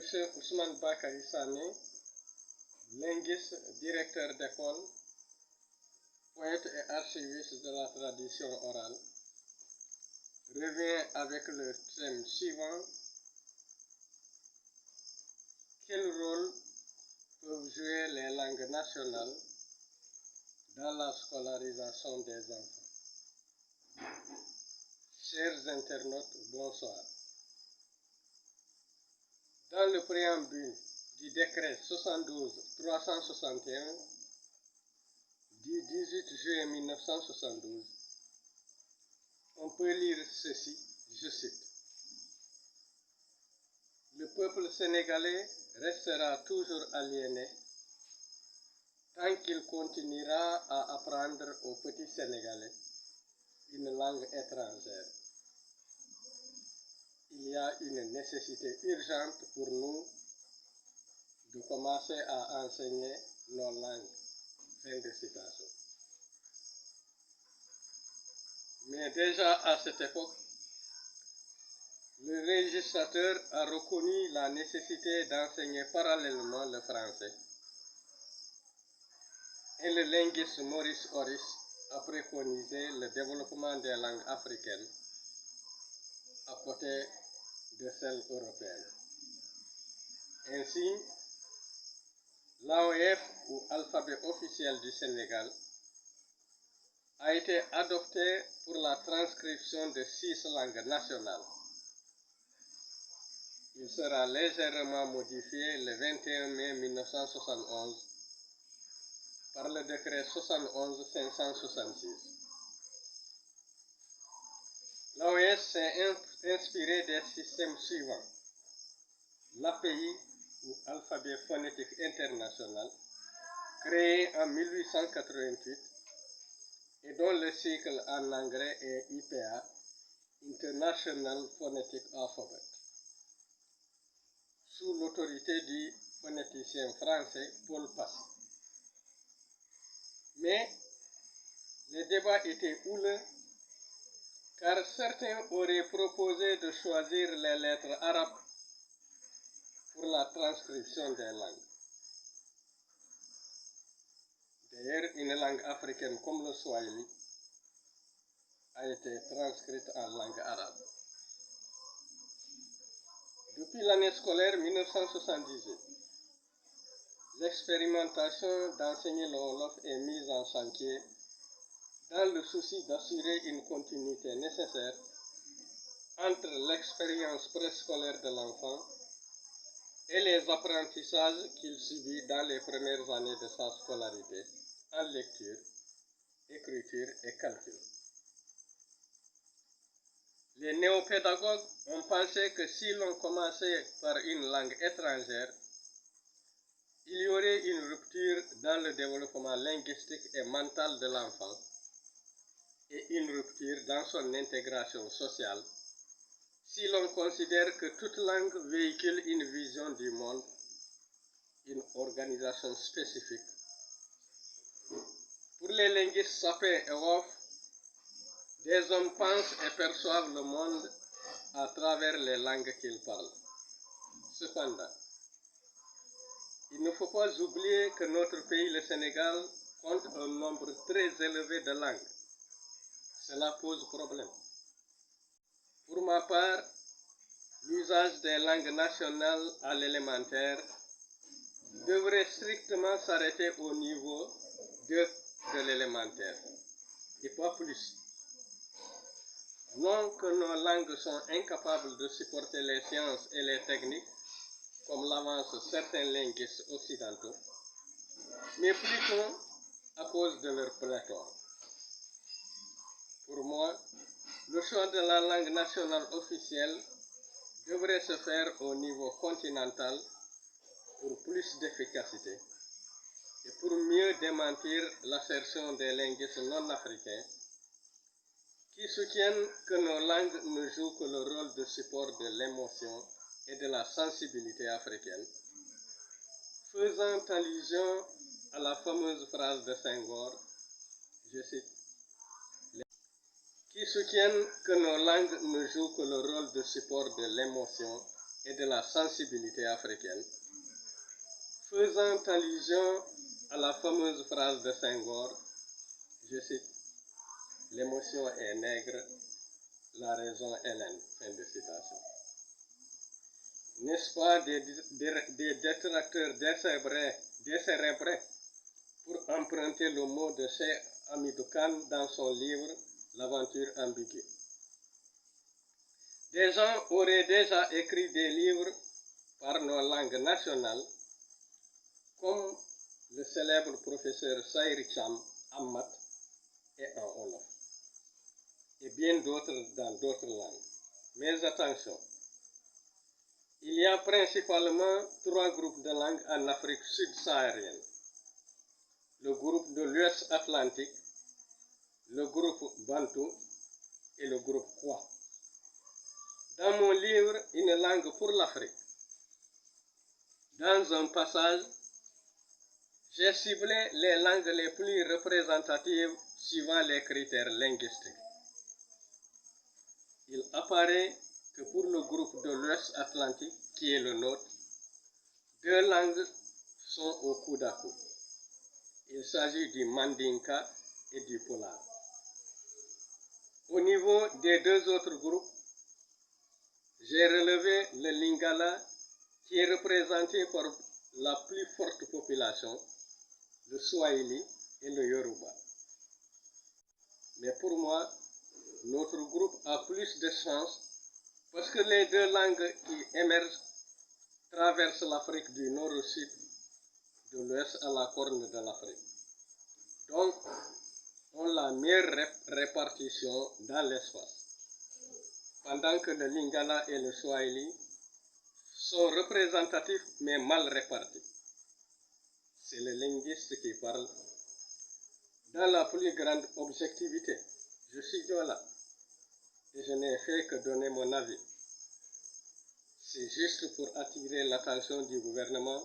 Monsieur Ousmane Bakary Sané, linguiste, directeur d'école, poète et archiviste de la tradition orale, revient avec le thème suivant: quel rôle peuvent jouer les langues nationales dans la scolarisation des enfants? Chers internautes, bonsoir. Dans le préambule du décret 72-361 du 18 juillet 1972, on peut lire ceci, je cite: le peuple sénégalais restera toujours aliéné tant qu'il continuera à apprendre aux petits Sénégalais une langue étrangère. Il y a une nécessité urgente pour nous de commencer à enseigner nos langues. Fin de citation. Mais déjà à cette époque, le législateur a reconnu la nécessité d'enseigner parallèlement le français et le linguiste Maurice Oris a préconisé le développement des langues africaines à côté de celles européennes. Ainsi, l'AOF, ou alphabet officiel du Sénégal, a été adopté pour la transcription de 6 langues nationales. Il sera légèrement modifié le 21 mai 1971 par le décret 71-566. L'AOF s'est inspiré des systèmes suivants: l'API, ou alphabet phonétique international, créé en 1888 et dont le cycle en anglais est IPA, International Phonetic Alphabet, sous l'autorité du phonéticien français Paul Passy. Mais les débats étaient houleux car certains auraient proposé de choisir les lettres arabes pour la transcription des langues. D'ailleurs, une langue africaine comme le swahili a été transcrite en langue arabe. Depuis l'année scolaire 1978, l'expérimentation d'enseigner le Wolof est mise en chantier dans le souci d'assurer une continuité nécessaire entre l'expérience préscolaire de l'enfant et les apprentissages qu'il subit dans les premières années de sa scolarité en lecture, écriture et calcul. Les néopédagogues ont pensé que si l'on commençait par une langue étrangère, il y aurait une rupture dans le développement linguistique et mental de l'enfant et une rupture dans son intégration sociale si l'on considère que toute langue véhicule une vision du monde, une organisation spécifique. Pour les linguistes Sapin et Woff, des hommes pensent et perçoivent le monde à travers les langues qu'ils parlent. Cependant, il ne faut pas oublier que notre pays, le Sénégal, compte un nombre très élevé de langues. Cela pose problème. Pour ma part, l'usage des langues nationales à l'élémentaire devrait strictement s'arrêter au niveau 2 de l'élémentaire, et pas plus. Non que nos langues sont incapables de supporter les sciences et les techniques, comme l'avancent certains linguistes occidentaux, mais plutôt à cause de leur pléthore. Pour moi, le choix de la langue nationale officielle devrait se faire au niveau continental pour plus d'efficacité et pour mieux démentir l'assertion des linguistes non africains qui soutiennent que nos langues ne jouent que le rôle de support de l'émotion et de la sensibilité africaine, faisant allusion à la fameuse phrase de Senghor, je cite, qui soutiennent que nos langues ne jouent que le rôle de support de l'émotion et de la sensibilité africaine, faisant allusion à la fameuse phrase de Senghor, je cite, « L'émotion est nègre, la raison hélène ». Fin de citation. N'est-ce pas des détracteurs décérébrés pour emprunter le mot de Cheikh Hamidou Kane dans son livre « L'aventure ambiguë ». Des gens auraient déjà écrit des livres par nos langues nationales, comme le célèbre professeur Saïri Cham Ahmad et en Wolof, et bien d'autres dans d'autres langues. Mais attention, il y a principalement 3 groupes de langues en Afrique subsaharienne. Le groupe de l'Ouest Atlantique, le groupe Bantou et le groupe Kwa. Dans mon livre « Une langue pour l'Afrique », dans un passage, j'ai ciblé les langues les plus représentatives suivant les critères linguistiques. Il apparaît que pour le groupe de l'Ouest Atlantique, qui est le nôtre, 2 langues sont au coude à coude. Il s'agit du Mandinka et du Polar. Au niveau des 2 autres groupes, j'ai relevé le Lingala, qui est représenté par la plus forte population, le Swahili et le Yoruba. Mais pour moi, notre groupe a plus de chance parce que les 2 langues qui émergent traversent l'Afrique du nord au sud, de l'ouest à la corne de l'Afrique. Donc, ont la meilleure répartition dans l'espace. Pendant que le Lingala et le Swahili sont représentatifs mais mal répartis. C'est le linguiste qui parle dans la plus grande objectivité. Je suis Diola et je n'ai fait que donner mon avis. C'est juste pour attirer l'attention du gouvernement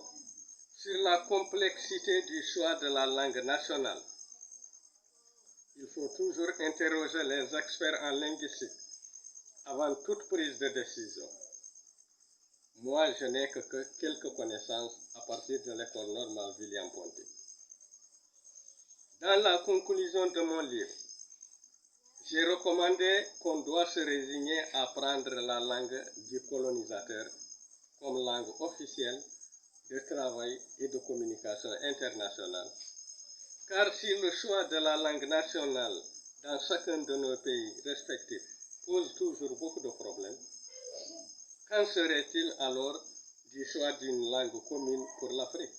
sur la complexité du choix de la langue nationale. Il faut toujours interroger les experts en linguistique avant toute prise de décision. Moi, je n'ai que quelques connaissances à partir de l'école normale William-Ponty. Dans la conclusion de mon livre, j'ai recommandé qu'on doit se résigner à prendre la langue du colonisateur comme langue officielle de travail et de communication internationale, car si le choix de la langue nationale dans chacun de nos pays respectifs pose toujours beaucoup de problèmes, qu'en serait-il alors du choix d'une langue commune pour l'Afrique?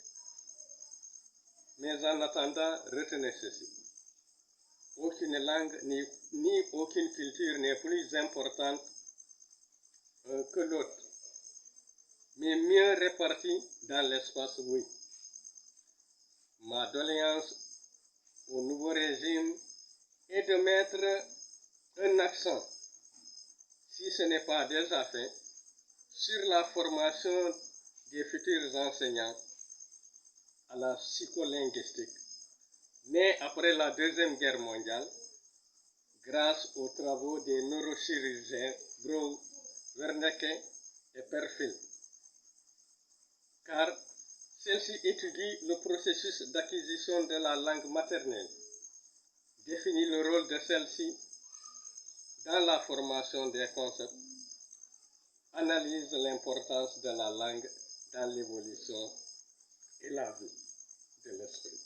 Mais en attendant, retenez ceci. Aucune langue ni aucune culture n'est plus importante que l'autre, mais mieux répartie dans l'espace, oui. Ma doléance au nouveau régime est de mettre un accent, si ce n'est pas déjà fait, sur la formation des futurs enseignants à la psycholinguistique, née après la Deuxième Guerre mondiale, grâce aux travaux des neurochirurgiens Brown, Wernicke et Perfield. Car celle-ci étudie le processus d'acquisition de la langue maternelle, définit le rôle de celle-ci dans la formation des concepts, analyse l'importance de la langue dans l'évolution et la vie de l'esprit.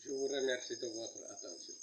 Je vous remercie de votre attention.